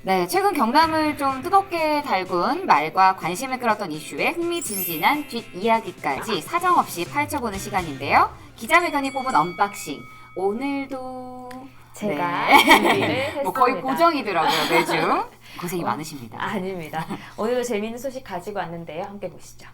네, 최근 경남을 좀 뜨겁게 달군 말과 관심을 끌었던 이슈에 흥미진진한 뒷이야기까지 사정없이 파헤쳐보는 시간인데요. 기자회견이 뽑은 언박싱. 오늘도 제가 네. 준비를 했습니다. 뭐 거의 고정이더라고요, 매주. 고생이 많으십니다. 아닙니다. 오늘도 재미있는 소식 가지고 왔는데요. 함께 보시죠.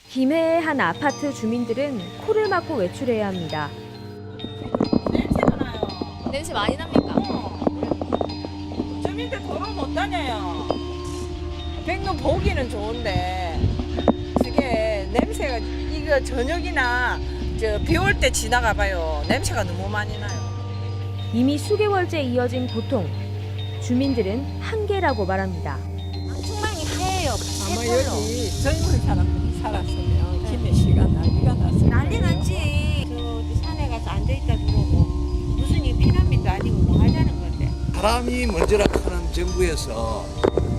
김해의 한 아파트 주민들은 코를 막고 외출해야 합니다. 냄새가 나요. 냄새 많이 납니까? 주민들 도로 못 다녀요. 백로 보기는 좋은데 저게 냄새가 이거 저녁이나 비 올 때 지나가 봐요. 냄새가 너무 많이 나요. 이미 수개월째 이어진 고통. 주민들은 한계라고 말합니다. 충만이 하얘요. 아마 여기 젊은 사람들이 살았으면 김해 씨가 난리가 났어요. 난리 났지. 저 산에 가서 앉아있다 들어오고 무슨 이 피라미드 아니고 뭐 하자는 건데. 사람이 먼저라 하는 정부에서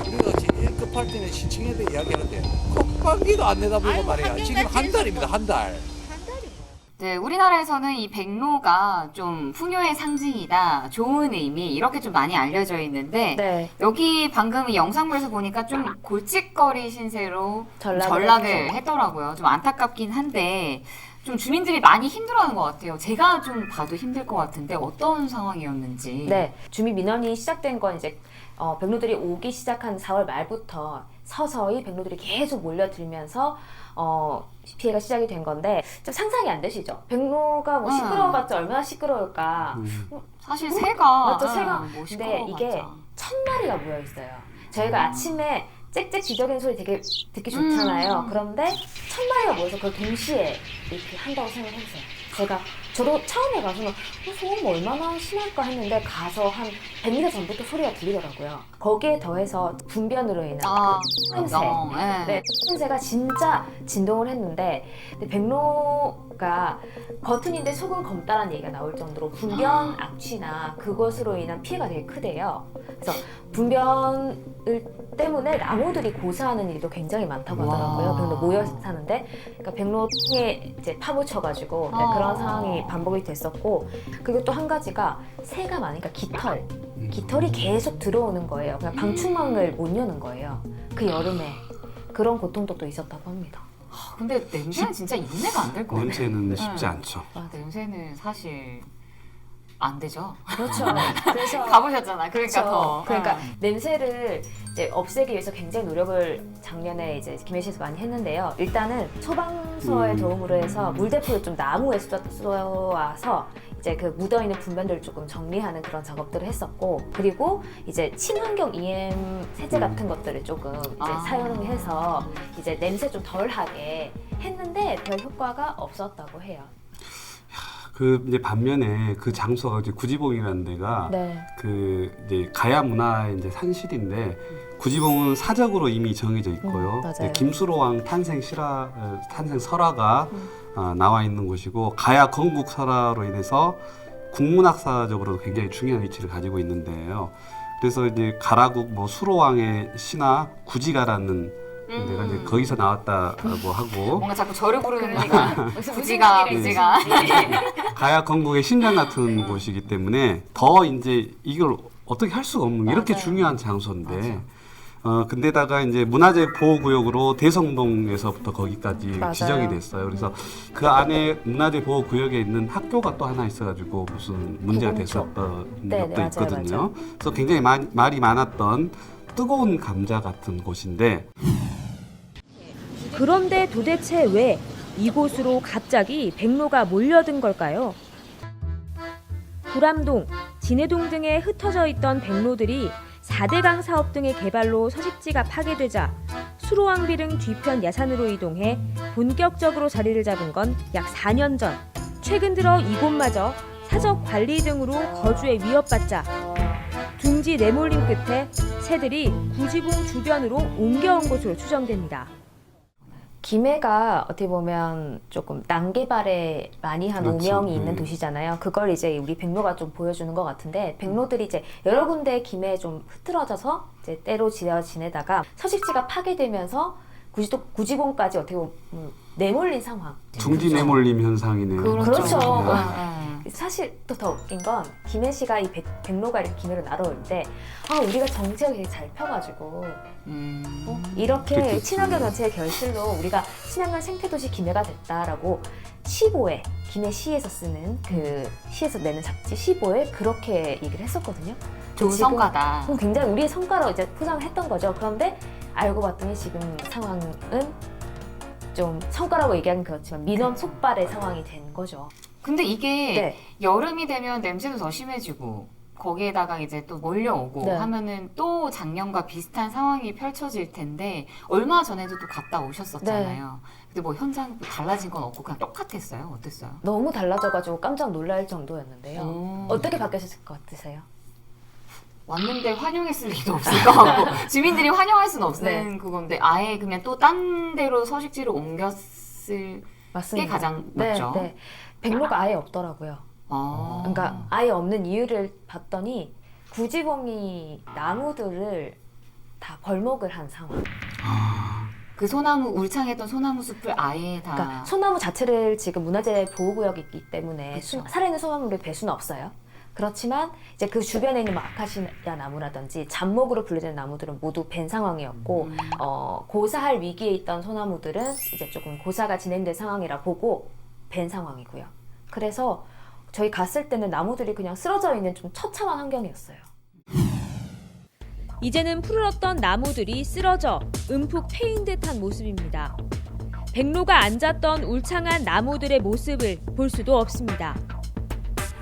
우리가 제일 급할 때는 시청에도 이야기하는데 콧방귀도 안 내다보고 아이고, 말이야. 환경과 지금 한 달입니다. 한 달. 한 달이 뭐. 네, 우리나라에서는 이 백로가 좀 풍요의 상징이다, 좋은 의미 이렇게 좀 많이 알려져 있는데 네. 여기 방금 이 영상물에서 보니까 좀 골칫거리 신세로 전락을 했더라고요. 좀 안타깝긴 한데 좀 주민들이 많이 힘들어하는 것 같아요. 제가 좀 봐도 힘들 것 같은데 어떤 상황이었는지. 네, 주민 민원이 시작된 건 이제 백로들이 오기 시작한 4월 말부터 서서히 백로들이 계속 몰려들면서 피해가 시작이 된 건데 좀 상상이 안 되시죠? 백로가 뭐 시끄러워봤자 얼마나 시끄러울까? 사실 새가 맞죠, 새가. 뭐 근데 시끄러워봤자. 이게 1000마리가 모여 있어요. 저희가 아침에 짹짹 쥐저리는 소리 되게 듣기 좋잖아요. 그런데 1000마리가 모여서 그걸 동시에 이렇게 한다고 생각을 해보세요. 저도 처음에 가서는 소음 얼마나 심할까 했는데 가서 한 100m 전부터 소리가 들리더라고요. 거기에 더해서 분변으로 인한 그 냄새. 네, 냄새가 진짜 진동을 했는데 근데 백로가 겉은인데 속은 검다라는 얘기가 나올 정도로 분변 악취나 그것으로 인한 피해가 되게 크대요. 그래서 분변을 때문에 나무들이 고사하는 일도 굉장히 많다고 하더라고요. 백로 모여 사는데 그러니까 백로에 이제 파묻혀가지고 네, 그런 상황이 반복이 됐었고 그리고 또 한 가지가 새가 많으니까 깃털이 계속 들어오는 거예요. 그냥 방충망을 못 여는 거예요. 그 여름에 그런 고통도 또 있었다고 합니다. 근데 냄새는 진짜 인내가 안 될 것 같아요. 냄새는 쉽지 네. 않죠. 냄새는 사실 안 되죠. 그렇죠. 그래서 가보셨잖아. 그러니까 그렇죠. 더. 그러니까 냄새를 이제 없애기 위해서 굉장히 노력을 작년에 이제 김해시에서 많이 했는데요. 일단은 소방서의 도움으로 해서 물대포를 좀 나무에 쏘아서 이제 그 묻어있는 분변들을 조금 정리하는 그런 작업들을 했었고 그리고 이제 친환경 EM 세제 같은 것들을 조금 이제 사용을 해서 이제 냄새 좀 덜하게 했는데 별 효과가 없었다고 해요. 그 이제 반면에 그 장소가 이제 구지봉이라는 데가 네. 그 이제 가야 문화의 이제 산실인데 구지봉은 사적으로 이미 정해져 있고요. 맞아요. 이제 김수로왕 탄생 설화가 나와 있는 곳이고 가야 건국 설화로 인해서 국문학사적으로도 굉장히 중요한 위치를 가지고 있는데요. 그래서 이제 가라국 뭐 수로왕의 신화 구지가라는 내가 이제 거기서 나왔다고 하고 뭔가 자꾸 저를 부르는 그러니까. 구지가 가야 건국의 심장 같은 곳이기 때문에 더 이제 이걸 어떻게 할 수가 없는 이렇게 맞아요. 중요한 장소인데 근데다가 이제 문화재 보호구역으로 대성동에서부터 거기까지 맞아요. 지정이 됐어요. 그래서 그 안에 문화재 보호구역에 있는 학교가 또 하나 있어가지고 무슨 문제가 됐었던 네, 적도 맞아요, 있거든요. 맞아요. 그래서 굉장히 말이 많았던 뜨거운 감자 같은 곳인데 그런데 도대체 왜 이곳으로 갑자기 백로가 몰려든 걸까요? 구람동, 진해동 등에 흩어져 있던 백로들이 4대강 사업 등의 개발로 서식지가 파괴되자 수로왕비릉 뒤편 야산으로 이동해 본격적으로 자리를 잡은 건 약 4년 전. 최근 들어 이곳마저 사적 관리 등으로 거주에 위협받자 둥지 내몰림 끝에 새들이 구지봉 주변으로 옮겨온 것으로 추정됩니다. 김해가 어떻게 보면 조금 난개발에 많이 한 그렇죠. 오명이 있는 도시잖아요. 그걸 이제 우리 백로가 좀 보여주는 것 같은데 백로들이 이제 여러 군데 김해에 좀 흐트러져서 이제 때로 지내다가 서식지가 파괴되면서 구지봉까지 어떻게 보면 내몰린 상황. 둥지 내몰림 현상이네요. 그렇죠. 사실 또 더 웃긴 건 김해 씨가 이 백로가 이렇게 김해로 날아올 때 우리가 정책을 되게 잘 펴가지고 이렇게 그치. 친환경 정책의 결실로 우리가 친환경 생태도시 김해가 됐다라고 시보에 김해시에서 쓰는 그 시에서 내는 잡지 시보에 그렇게 얘기를 했었거든요. 좋은 지금 성과다. 그럼 굉장히 우리의 성과로 이제 포장을 했던 거죠. 그런데 알고 봤더니 지금 상황은 좀 성과라고 얘기하긴 그렇지만 민원 속발의 상황이 된 거죠. 근데 이게 네. 여름이 되면 냄새도 더 심해지고 거기에다가 이제 또 몰려오고 네. 하면은 또 작년과 비슷한 상황이 펼쳐질 텐데 얼마 전에도 또 갔다 오셨었잖아요. 근데 뭐 현장 달라진 건 없고 그냥 똑같았어요? 어땠어요? 너무 달라져가지고 깜짝 놀랄 정도였는데요. 오. 어떻게 바뀌었을 것 같으세요? 왔는데 환영했을 리도 없을 것 같고 주민들이 환영할 수는 없는 네. 그건데 아예 그냥 또 딴 데로 서식지를 옮겼을 게 맞습니다. 가장 맞죠? 네. 백로가 아예 없더라고요. 아. 그러니까 아예 없는 이유를 봤더니 구지봉이 나무들을 다 벌목을 한 상황. 그 소나무 울창했던 소나무 숲을 아예 다 그러니까 소나무 자체를 지금 문화재 보호구역이기 때문에 그쵸. 살아있는 소나무를 벨 수는 없어요. 그렇지만 이제 그 주변에 있는 뭐 아카시아 나무라든지 잡목으로 불리는 나무들은 모두 벤 상황이었고 고사할 위기에 있던 소나무들은 이제 조금 고사가 진행된 상황이라 보고 벤 상황이고요. 그래서 저희 갔을 때는 나무들이 그냥 쓰러져 있는 좀 처참한 환경이었어요. 이제는 푸르렀던 나무들이 쓰러져 움푹 패인 듯한 모습입니다. 백로가 앉았던 울창한 나무들의 모습을 볼 수도 없습니다.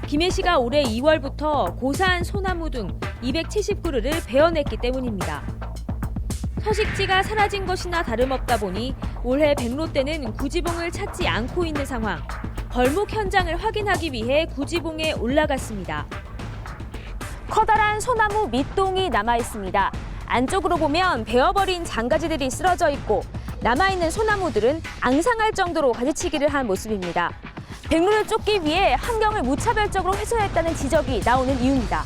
김해시가 올해 2월부터 고사한 소나무 등 270그루를 베어냈기 때문입니다. 서식지가 사라진 것이나 다름없다 보니 올해 백로 때는 구지봉을 찾지 않고 있는 상황. 벌목 현장을 확인하기 위해 구지봉에 올라갔습니다. 커다란 소나무 밑동이 남아 있습니다. 안쪽으로 보면 베어버린 장가지들이 쓰러져 있고 남아있는 소나무들은 앙상할 정도로 가지치기를 한 모습입니다. 백로를 쫓기 위해 환경을 무차별적으로 훼손했다는 지적이 나오는 이유입니다.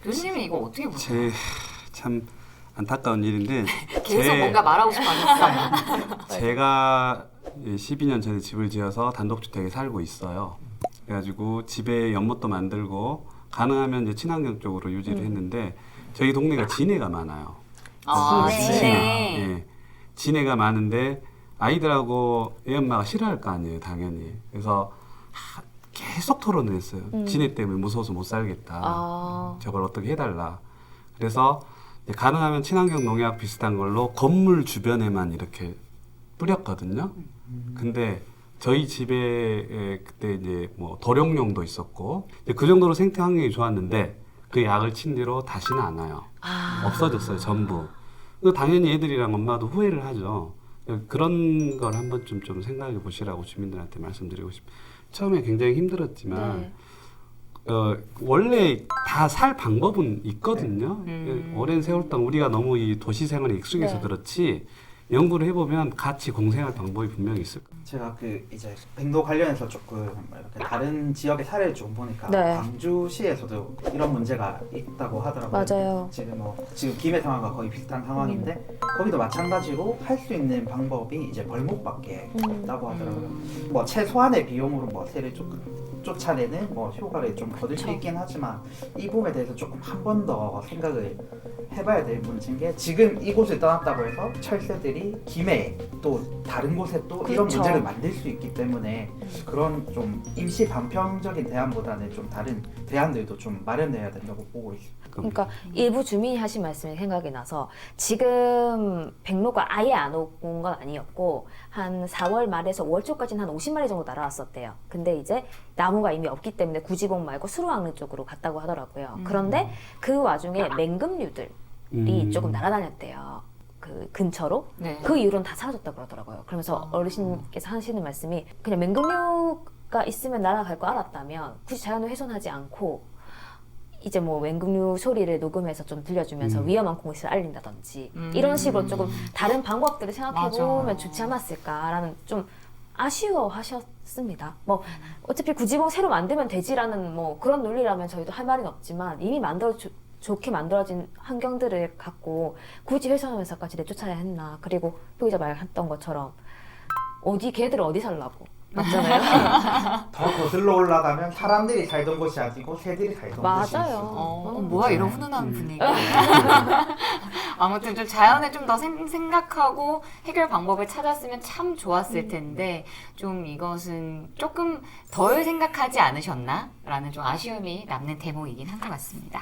교수님은 이거 어떻게 보세요? 참 안타까운 일인데 계속 뭔가 말하고 싶어 하셨어요. 제가 12년 전에 집을 지어서 단독주택에 살고 있어요. 그래가지고 집에 연못도 만들고 가능하면 이제 친환경 쪽으로 유지를 했는데 저희 동네가 진해가 많아요. 진해. 예, 진해가 많은데 아이들하고 애 엄마가 싫어할 거 아니에요, 당연히. 그래서 계속 토론을 했어요. 진해 때문에 무서워서 못 살겠다. 저걸 어떻게 해달라. 그래서 이제 가능하면 친환경 농약 비슷한 걸로 건물 주변에만 이렇게 뿌렸거든요. 근데 저희 집에 그때 이제 뭐 도룡령도 있었고 그 정도로 생태 환경이 좋았는데 그 약을 친 뒤로 다시는 안 와요. 없어졌어요, 전부. 당연히 애들이랑 엄마도 후회를 하죠. 그런 걸 한 번쯤 좀 생각해 보시라고 주민들한테 말씀드리고 싶어요. 처음에 굉장히 힘들었지만 원래 다 살 방법은 있거든요. 오랜 세월 동안 우리가 너무 이 도시 생활에 익숙해서 그렇지 연구를 해보면 같이 공생할 방법이 분명히 있을 거예요. 제가 그 이제 백로 관련해서 조금 이렇게 다른 지역의 사례를 좀 보니까 네. 광주시에서도 이런 문제가 있다고 하더라고요. 맞아요. 지금 김해 상황과 거의 비슷한 상황인데 거기도 마찬가지로 할 수 있는 방법이 이제 벌목밖에 없다고 하더라고요. 뭐 최소한의 비용으로 뭐 새를 쫓아내는 뭐 효과를 좀 거둘 수 있긴 하지만 이 부분에 대해서 조금 한 번 더 생각을 해봐야 될 문제인 게 지금 이곳을 떠났다고 해서 철새들이 김해 또 다른 곳에 또 이런 그렇죠. 문제를 만들 수 있기 때문에 그런 좀 임시 반평적인 대안보다는 좀 다른 대안들도 좀 마련해야 된다고 보고 있습니다. 그러니까 일부 주민이 하신 말씀이 생각이 나서 지금 백로가 아예 안 온 건 아니었고 한 4월 말에서 5월 초까지는 한 50마리 정도 날아왔었대요. 근데 이제 나무가 이미 없기 때문에 구지봉 말고 수로왕릉 쪽으로 갔다고 하더라고요. 그런데 그 와중에 맹금류들이 조금 날아다녔대요. 그 근처로. 네. 그 이후로는 다 사라졌다고 그러더라고요. 그러면서 어르신께서 하시는 말씀이 그냥 맹금류가 있으면 날아갈 거 알았다면 굳이 자연을 훼손하지 않고 이제 뭐 맹금류 소리를 녹음해서 좀 들려주면서 위험한 곳을 알린다든지 이런 식으로 조금 다른 방법들을 생각해보면 맞아. 좋지 않았을까라는 좀 아쉬워하셨습니다. 뭐 어차피 구지봉 새로 만들면 되지라는 뭐 그런 논리라면 저희도 할 말은 없지만 이미 좋게 만들어진 환경들을 갖고 굳이 훼손하면서까지 내쫓아야 했나. 그리고 표기자 말했던 것처럼 개들은 어디 살라고 맞잖아요. 더 거슬러 올라가면 사람들이 살던 곳이 아니고 새들이 살던 곳이 맞아요. 있어. 뭐야 이런 훈훈한 분위기. 아무튼 좀 자연을 좀 더 생각하고 해결 방법을 찾았으면 참 좋았을 텐데 좀 이것은 조금 덜 생각하지 않으셨나? 라는 좀 아쉬움이 남는 대목이긴 한 것 같습니다.